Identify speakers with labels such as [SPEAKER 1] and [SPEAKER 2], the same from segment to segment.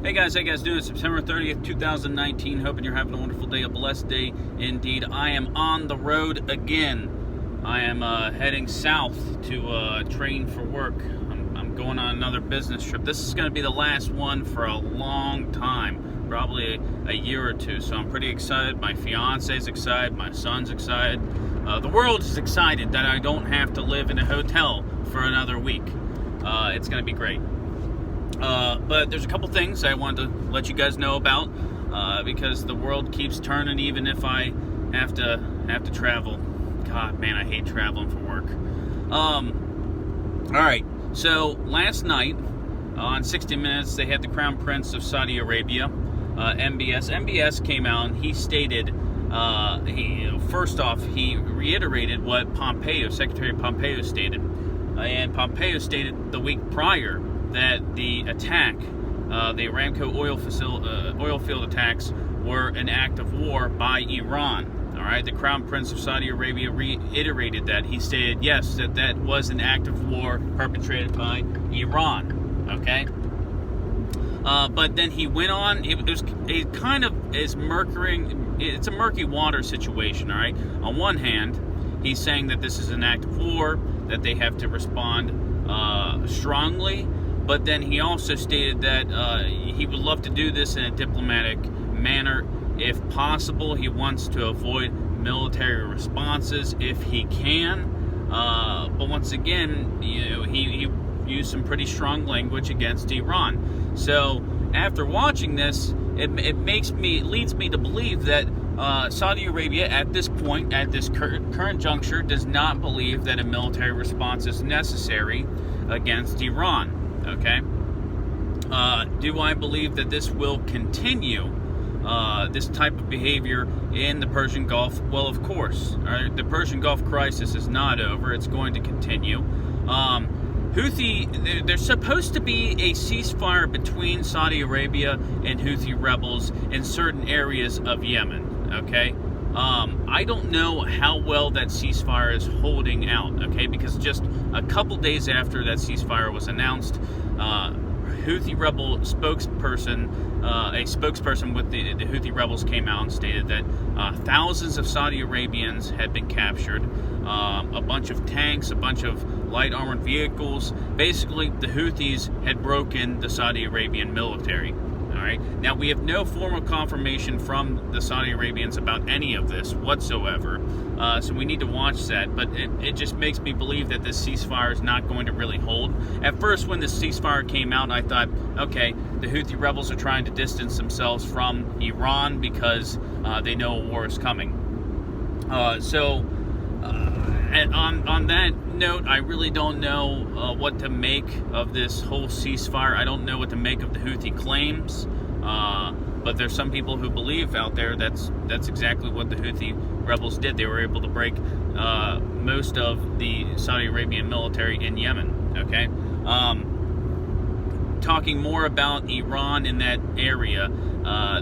[SPEAKER 1] Hey guys doing? September 30th, 2019. Hoping you're having a wonderful day, a blessed day indeed. I am on the road again. I am heading south to train for work. I'm going on another business trip. This is going to be the last one for a long time, probably a year or two. So I'm pretty excited. My fiance's excited. My son's excited. The world is excited that I don't have to live in a hotel for another week. It's going to be great. But there's a couple things I wanted to let you guys know about because the world keeps turning even if I have to travel. God, man, I hate traveling for work. All right, so last night on 60 Minutes, they had the Crown Prince of Saudi Arabia, MBS. MBS came out and he stated, first off, he reiterated what Secretary Pompeo stated. And Pompeo stated the week prior that the attack, the Aramco oil field attacks, were an act of war by Iran. All right, the Crown Prince of Saudi Arabia reiterated that. He stated, yes, that was an act of war perpetrated by Iran. Okay, but then he went on. It kind of is it's a murky water situation. All right, on one hand, he's saying that this is an act of war, that they have to respond strongly. But then he also stated that he would love to do this in a diplomatic manner if possible. He wants to avoid military responses if he can. But once again, he used some pretty strong language against Iran. So after watching this, it leads me to believe that Saudi Arabia at this point, at this current juncture, does not believe that a military response is necessary against Iran. Okay. Do I believe that this will continue, this type of behavior in the Persian Gulf? Well, of course. All right? The Persian Gulf crisis is not over. It's going to continue. There's supposed to be a ceasefire between Saudi Arabia and Houthi rebels in certain areas of Yemen. Okay. I don't know how well that ceasefire is holding out, okay, because just a couple days after that ceasefire was announced, Houthi rebel spokesperson, a spokesperson with the Houthi rebels came out and stated that thousands of Saudi Arabians had been captured, a bunch of tanks, a bunch of light armored vehicles. Basically, the Houthis had broken the Saudi Arabian military. All right. Now, we have no formal confirmation from the Saudi Arabians about any of this whatsoever, so we need to watch that, but it just makes me believe that this ceasefire is not going to really hold. At first, when the ceasefire came out, I thought, okay, the Houthi rebels are trying to distance themselves from Iran because they know a war is coming. And on that note, I really don't know what to make of this whole ceasefire. I don't know what to make of the Houthi claims, but there's some people who believe out there that's exactly what the Houthi rebels did. They were able to break most of the Saudi Arabian military in Yemen. Okay, talking more about Iran in that area,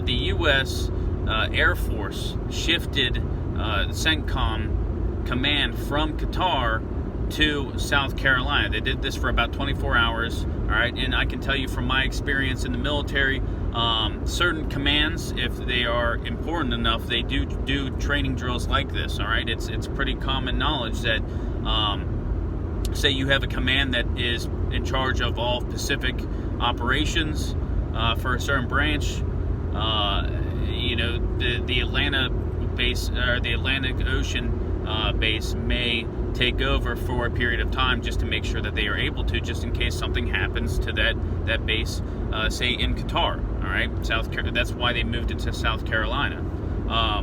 [SPEAKER 1] the U.S. Air Force shifted CENTCOM command from Qatar to South Carolina. They did this for about 24 hours, all right, and I can tell you from my experience in the military, certain commands, if they are important enough, they do training drills like this, all right. It's pretty common knowledge that say you have a command that is in charge of all Pacific operations for a certain branch, the Atlanta base, or the Atlantic Ocean base may take over for a period of time just to make sure that they are able to, just in case something happens to that base, say in Qatar. All right, that's why they moved it to South Carolina. I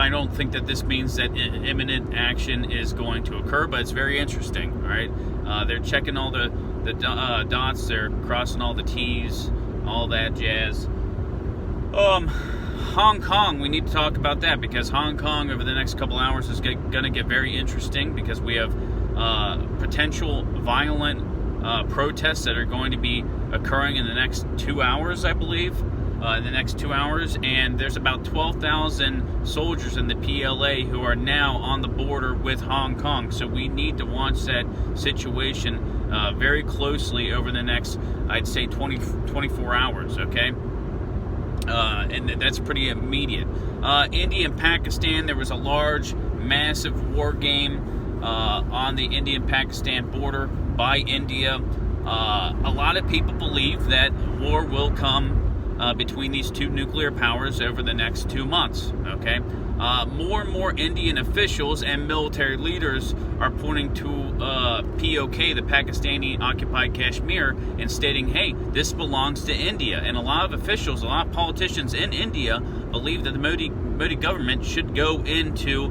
[SPEAKER 1] don't think that this means that imminent action is going to occur, but it's very interesting. All right, they're checking all the dots, they're crossing all the T's, all that jazz. Hong Kong, we need to talk about that because Hong Kong over the next couple hours is going to get very interesting because we have potential violent protests that are going to be occurring in the next 2 hours, I believe. in the next 2 hours, and there's about 12,000 soldiers in the PLA who are now on the border with Hong Kong. So we need to watch that situation very closely over the next, I'd say, 24 hours, okay? And that's pretty immediate. India and Pakistan, there was a large, massive war game on the Indian-Pakistan border by India. A lot of people believe that war will come between these two nuclear powers over the next 2 months, okay? More and more Indian officials and military leaders are pointing to POK, the Pakistani-occupied Kashmir, and stating, hey, this belongs to India. And a lot of officials, a lot of politicians in India believe that the Modi government should go into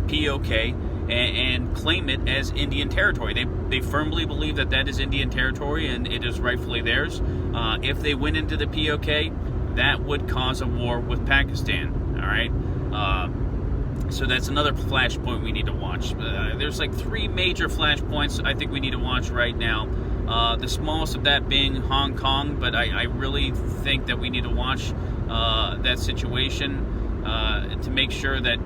[SPEAKER 1] POK and claim it as Indian territory. They firmly believe that that is Indian territory and it is rightfully theirs. If they went into the POK, that would cause a war with Pakistan, all right? So that's another flashpoint we need to watch. There's like 3 major flashpoints I think we need to watch right now. The smallest of that being Hong Kong, but I really think that we need to watch that situation to make sure that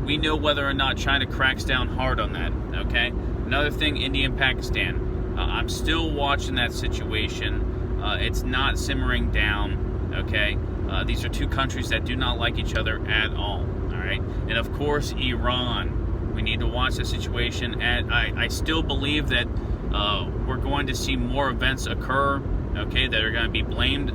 [SPEAKER 1] we know whether or not China cracks down hard on that, okay? Another thing, India and Pakistan. I'm still watching that situation. It's not simmering down, okay? These are 2 countries that do not like each other at all right? And of course, Iran. We need to watch the situation. And I still believe that we're going to see more events occur, okay, that are going to be blamed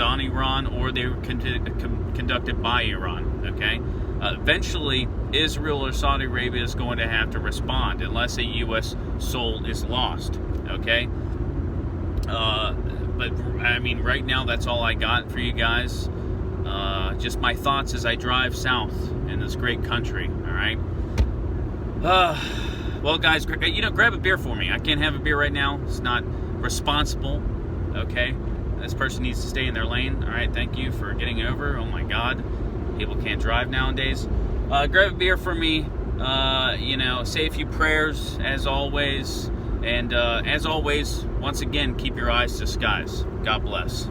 [SPEAKER 1] on Iran, or they were conducted by Iran, okay? Eventually, Israel or Saudi Arabia is going to have to respond unless a U.S. soul is lost, okay? But, I mean, right now, that's all I got for you guys. Just my thoughts as I drive south in this great country, all right? Well, guys, grab a beer for me. I can't have a beer right now. It's not responsible, okay? This person needs to stay in their lane, all right? Thank you for getting over. Oh, my God. People can't drive nowadays. Grab a beer for me. Say a few prayers, as always. And as always, once again, keep your eyes to the skies. God bless.